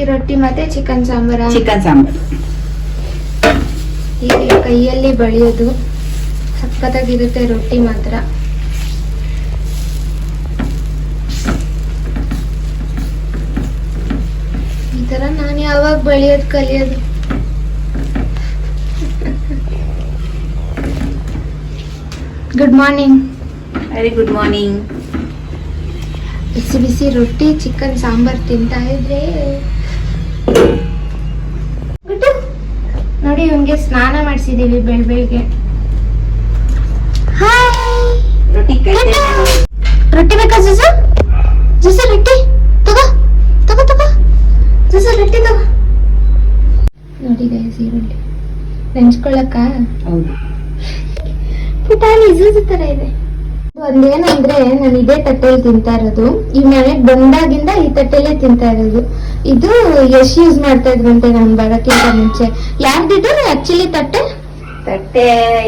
ರೊಟ್ಟಿ ಮತ್ತೆ ಚಿಕನ್ ಸಾಂಬಾರ. ಚಿಕನ್ ಸಾಂಬಾರ್ ಹೀಗೆ ಕೈಯಲ್ಲಿ ಬಳಿಯೋದು ಸಖತ್ತಾಗಿರುತ್ತೆ ರೊಟ್ಟಿ ಮಾತ್ರ. ಈ ತರ ನಾನು ಯಾವಾಗ ಬಳಿಯೋದು ಕಲಿಯೋದು. Good morning. Very good morning. ಬಿಸಿ ಬಿಸಿ ರೊಟ್ಟಿ ಚಿಕನ್ ಸಾಂಬಾರ್ ತಿಂತಾ ಇದ್ರೆ ನೋಡಿ. ಇವಂಗೆ ಸ್ನಾನ ಮಾಡಿಸಿದೀವಿ ಬೆಳಗ್ಗೆ. ರೊಟ್ಟಿ ರೊಟ್ಟಿ ಬೇಕಾ ಜೂಸು? ಜೂಸು ರೊಟ್ಟಿ ತಗೋ ತಗೋ ತಗೋ. ಜೂಸು ರೊಟ್ಟಿ ತಗೋ. ನೋಡಿ ಗೈಸ್, ಈರುಳ್ಳಿ ನೆಂಚ್ಕೊಳ್ಳಕ್ಕ. ಹೌದು, ಪುಟಾಣಿ ಜೂಸು ತರ ಇದೆ. ಒಂದೇನಂದ್ರೆ ನಾನು ಇದೇ ತಟ್ಟೆಯಲ್ಲಿ ತಿಂತಾ ಇರೋದು. ಈ ಮನೆಗ್ ಬಂದಾಗಿಂದ ಈ ತಟ್ಟೆಲ್ಲೇ ತಿಂತಾ ಇರೋದು. ಇದು ಎಷ್ಟು ಯೂಸ್ ಮಾಡ್ತಾ ಇದ್ರಂತೆ ನಾನು ಬರೋಕ್ಕಿಂತ ಮುಂಚೆ. ಯಾರ್ದಿದು ಆಕ್ಚುಲಿ ತಟ್ಟೆ?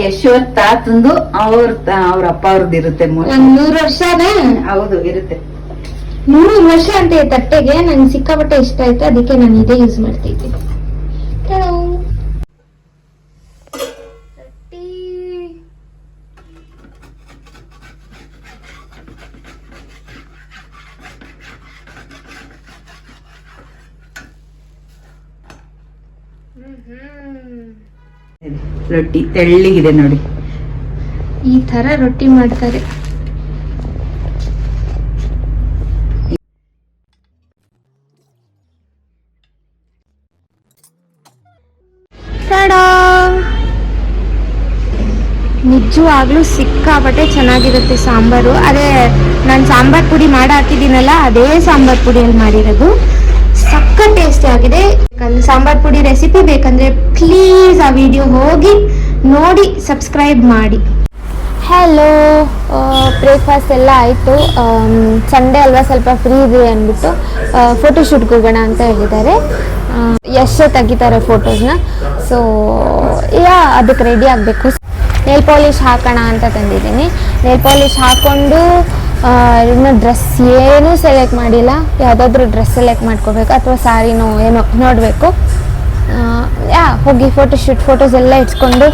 ಯಶೋರ್ ತಾತಂದು ಅವ್ರ ಅಪ್ಪ ಅವ್ರದ್ದು ಇರುತ್ತೆ. 100 ವರ್ಷನೇ. ಹೌದು, ಇರುತ್ತೆ. 100 ವರ್ಷ ಅಂತ ಈ ತಟ್ಟೆಗೆ. ನಂಗೆ ಸಿಕ್ಕಾಪಟ್ಟೆ ಇಷ್ಟ ಆಯ್ತು, ಅದಕ್ಕೆ ನಾನು ಇದೇ ಯೂಸ್ ಮಾಡ್ತಿದ್ದೆ. ರೊಟ್ಟಿ ತೆಳ್ಳಗಿದೆ ನೋಡಿ. ಈ ತರ ರೊಟ್ಟಿ ಮಾಡ್ತಾರೆ. ನಿಜವಾಗ್ಲೂ ಸಿಕ್ಕಾಪಟ್ಟೆ ಚೆನ್ನಾಗಿರುತ್ತೆ ಸಾಂಬಾರು. ಅದೇ ನಾನು ಸಾಂಬಾರ್ ಪುಡಿ ಮಾಡಿ ಹಾಕಿದ್ದೀನಲ್ಲ, ಅದೇ ಸಾಂಬಾರ್ ಪುಡಿಯಲ್ಲಿ ಮಾಡಿರೋದು. ಸಕ್ಕ ಟೇಸ್ಟಿ ಆಗಿದೆ. ಸಾಂಬಾರ್ ಪುಡಿ ರೆಸಿಪಿ ಬೇಕಂದ್ರೆ ಪ್ಲೀಸ್ ಆ ವಿಡಿಯೋ ಹೋಗಿ ನೋಡಿ ಸಬ್ಸ್ಕ್ರೈಬ್ ಮಾಡಿ. ಹಲೋ, ಬ್ರೇಕ್ಫಾಸ್ಟ್ ಎಲ್ಲ ಆಯಿತು. ಸಂಡೇ ಅಲ್ವಾ, ಸ್ವಲ್ಪ ಫ್ರೀ ಇದೆ ಅಂದ್ಬಿಟ್ಟು ಫೋಟೋಶೂಟ್ಗೆ ಹೋಗೋಣ ಅಂತ ಹೇಳಿದ್ದಾರೆ. ಎಷ್ಟೇ ತೆಗಿತಾರೆ ಫೋಟೋಸ್ನ. ಸೊ ಅದಕ್ಕೆ ರೆಡಿ ಆಗಬೇಕು. ನೇಲ್ ಪಾಲಿಶ್ ಹಾಕೋಣ ಅಂತ ತಂದಿದ್ದೀನಿ. ನೇಲ್ ಪಾಲಿಶ್ ಹಾಕ್ಕೊಂಡು ಇನ್ನು ಡ್ರೆಸ್ ಏನೂ ಸೆಲೆಕ್ಟ್ ಮಾಡಿಲ್ಲ. ಯಾವುದಾದ್ರೂ ಡ್ರೆಸ್ ಸೆಲೆಕ್ಟ್ ಮಾಡ್ಕೋಬೇಕು ಅಥವಾ ಸ್ಯಾರಿನೋ ಏನೋ ನೋಡಬೇಕು. ಹೋಗಿ ಫೋಟೋಸ್ ಎಲ್ಲ ಇಟ್ಕೊಂಡು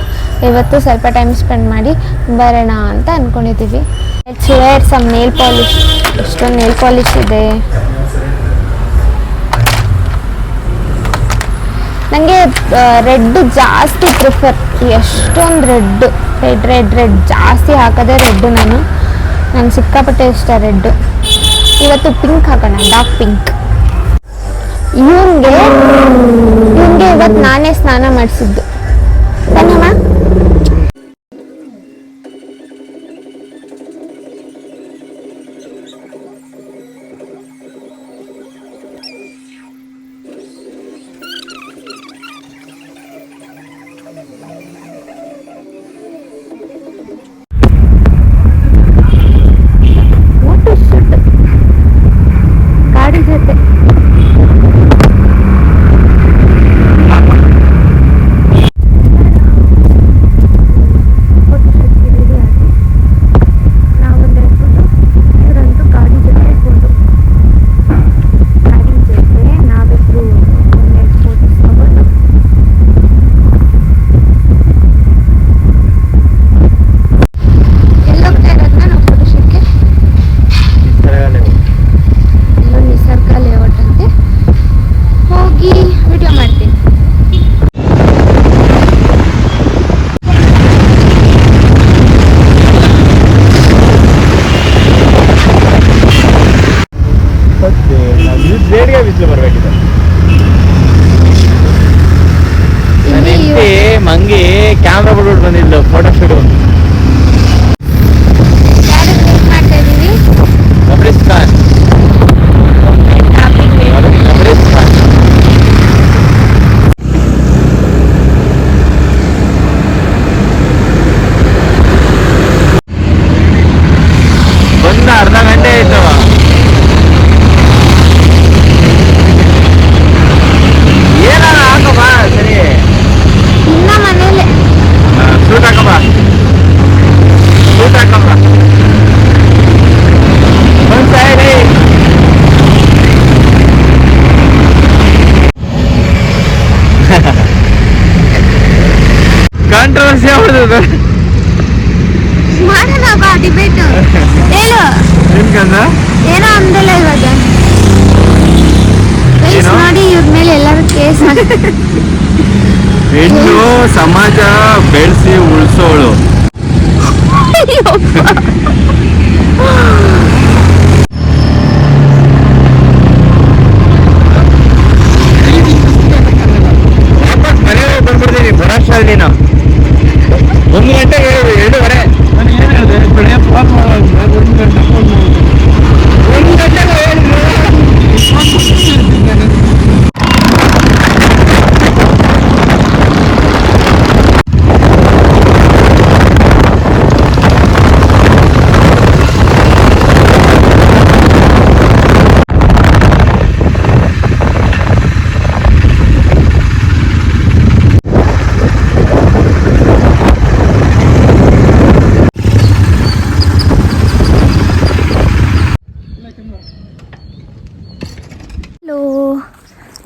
ಇವತ್ತು ಸ್ವಲ್ಪ ಟೈಮ್ ಸ್ಪೆಂಡ್ ಮಾಡಿ ಬರೋಣ ಅಂತ ಅಂದ್ಕೊಂಡಿದ್ದೀವಿ. Let's wear some nail polish. ಎಷ್ಟೊಂದು ನೇಲ್ ಪಾಲಿಶ್ ಇದೆ. ನನಗೆ ರೆಡ್ ಜಾಸ್ತಿ ಪ್ರಿಫರ್. ಎಷ್ಟೊಂದು ರೆಡ್ ಜಾಸ್ತಿ ಹಾಕೋದೇ ರೆಡ್. ನಾನು ಸಿಕ್ಕಾಪಟ್ಟೆ ಇಷ್ಟ ರೆಡ್. ಇವತ್ತು ಪಿಂಕ್ ಹಾಕೋಣ, ಡಾರ್ಕ್ ಪಿಂಕ್. ಇವನ್ಗೆ ಇವತ್ತು ನಾನೇ ಸ್ನಾನ ಮಾಡಿಸಿದ್ದು. ಬನ್ನಮ್ಮ. ಗಾಡಿ ಜೊತೆ ಮಂಗಿ ಕ್ಯಾಮ್ರಾ ಬಿಟ್ಬಿಟ್ಟು ಬಂದಿದ್ದು ಫೋಟೋ ಶೂಟ್. ಬಂದ ಅರ್ಧ ಗಂಟೆ ಆಯ್ತವ. ಏನಾರ ಹಾಕಪ್ಪ. ಸರಿ, ಇನ್ನ ಮನೇಲೆ ಸೂಟ್ ಹಾಕಪ್ಪ. ಮಾಡೋಣ ಬಾ ಡಿಬೇಟ್. ಹೇಳು ಏನ್ಕಂದ ಏನೋ ಅಂದಲ್ಲ ಇವಾಗ. Guys, ನೋಡಿ ಇವ್ರ ಮೇಲೆ ಎಲ್ಲರೂ ಕೇಸ್ ಹೆಣ್ಣು ಸಮಾಜ ಬೆಳೆಸಿ ಉಳಿಸೋಳು. ಬಂದ್ಬಿಡ್ತೀನಿ ಬರೋಷ್ಟಲ್ಲಿ ನೀನು 1 ಗಂಟೆ 2:30.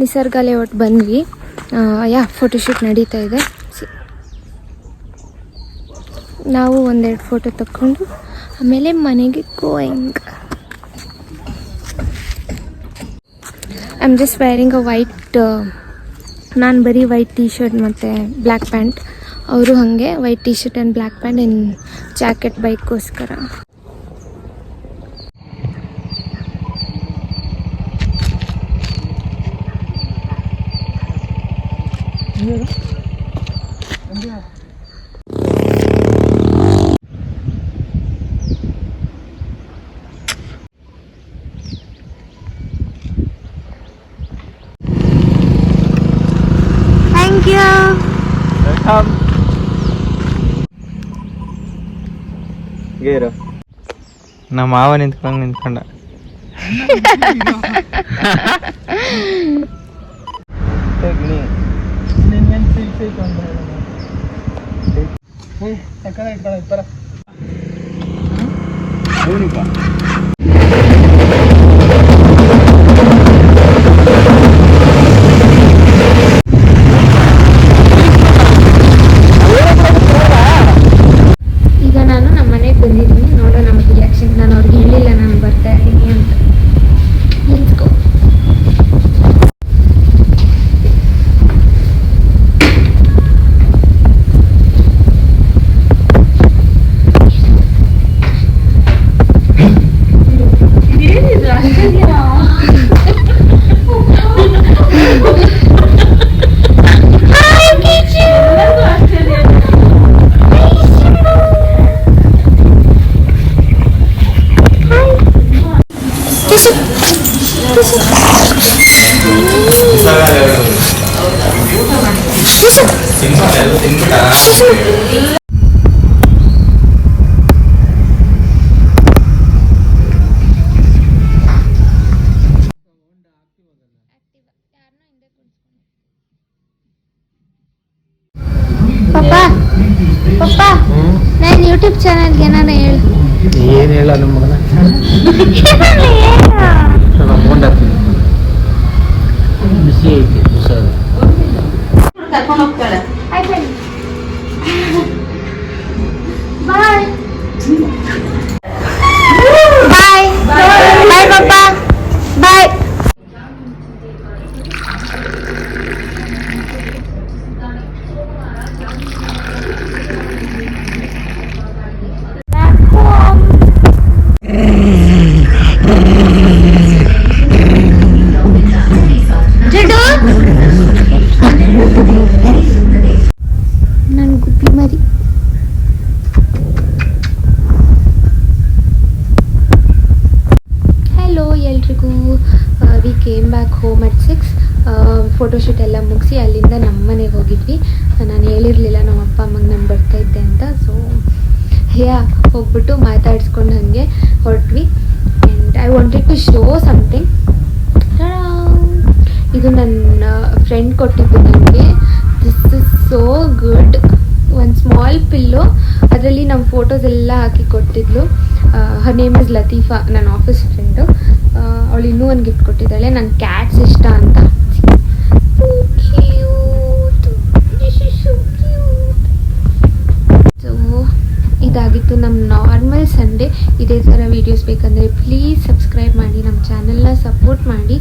ನಿಸರ್ಗ ಲೇಔಟ್ ಬಂದ್ವಿ. ಫೋಟೋಶೂಟ್ ನಡೀತಾ ಇದೆ. ನಾವು 1-2 ಫೋಟೋ ತಕ್ಕೊಂಡು ಆಮೇಲೆ ಮನೆಗೆ going. I am just wearing a white. ನಾನು ಬರೀ ವೈಟ್ ಟೀ ಶರ್ಟ್ ಮತ್ತು ಬ್ಲ್ಯಾಕ್ ಪ್ಯಾಂಟ್. ಅವರು ಹಾಗೆ white T shirt and black pant and jacket ಬೈಕ್ಗೋಸ್ಕರ. Thank you. ನಮ್ಮ ಮಾವ ನಿಂತ್ಕೊಂಡ ಈಗ ನಾನು ನಮ್ಮ ಮನೆಗೆ ಬಂದಿದ್ದೀನಿ. ನೋಡೋ ನಮ್ಮ ರಿಯಾಕ್ಷನ್. ನಾನು ಅವ್ರಿಗೆ ಹೇಳಿಲ್ಲ ನಾನು ಬರ್ತಾ ಇದ್ದೀನಿ ಅಂತ. Let's go. ಪಪ್ಪ ನಾನು ಯೂಟ್ಯೂಬ್ ಚಾನಲ್ಗೆ ಏನಾನ ಹೇಳು. ಏನ್ ಹೇಳ ನಮ್ಮ ಮಗನ ಬಿಸಿ ಐತಿ ಕರ್ಕೊಂಡು ಹೋಗ್ತಾಳೆ. ಬಾಯ್ ಬಾಯ್ ಬಾಯ್ ಪಪ್ಪ ಬಾಯ್. ನನ್ ಗುಬ್ಬಿ ಮರಿ. ಹಲೋ ಎಲ್ರಿಗೂ. We came back home at 6. Photoshoot ಎಲ್ಲ ಮುಗಿಸಿ ಅಲ್ಲಿಂದ ನಮ್ಮ ಮನೆಗೆ ಹೋಗಿದ್ವಿ. ನಾನು ಹೇಳಿರಲಿಲ್ಲ ನಮ್ಮ ಅಪ್ಪ ಅಮ್ಮಗೆ ನಾನು ಬರ್ತಾ ಇದ್ದೆ ಅಂತ. ಸೊ ಹೋಗ್ಬಿಟ್ಟು ಮಾತಾಡಿಸ್ಕೊಂಡು ಹಾಗೆ ಹೊರಟ್ವಿ. And I wanted to show something. ಇದು ನನ್ನ ಫ್ರೆಂಡ್ ಕೊಟ್ಟಿದ್ದು ನನಗೆ. This is so good. ಒಂದು ಸ್ಮಾಲ್ ಪಿಲ್ಲೋ, ಅದರಲ್ಲಿ ನಮ್ಮ ಫೋಟೋಸ್ ಎಲ್ಲ ಹಾಕಿ ಕೊಟ್ಟಿದ್ಲು. ಹರ್ ನೇಮ್ ಇಸ್ ಲತೀಫಾ, ನನ್ನ ಆಫೀಸ್ ಫ್ರೆಂಡು. ಅವಳು ಇನ್ನೂ ಒಂದು ಗಿಫ್ಟ್ ಕೊಟ್ಟಿದ್ದಾಳೆ. ನಂಗೆ ಕ್ಯಾಟ್ಸ್ ಇಷ್ಟ ಅಂತ. ಇವತ್ತು ನಮ್ಮ ನಾರ್ಮಲ್ ಸಂಡೇ. ಇದೇ ಥರ ವೀಡಿಯೋಸ್ ಬೇಕಂದರೆ ಪ್ಲೀಸ್ ಸಬ್ಸ್ಕ್ರೈಬ್ ಮಾಡಿ, ನಮ್ಮ ಚಾನಲ್ನ ಸಪೋರ್ಟ್ ಮಾಡಿ.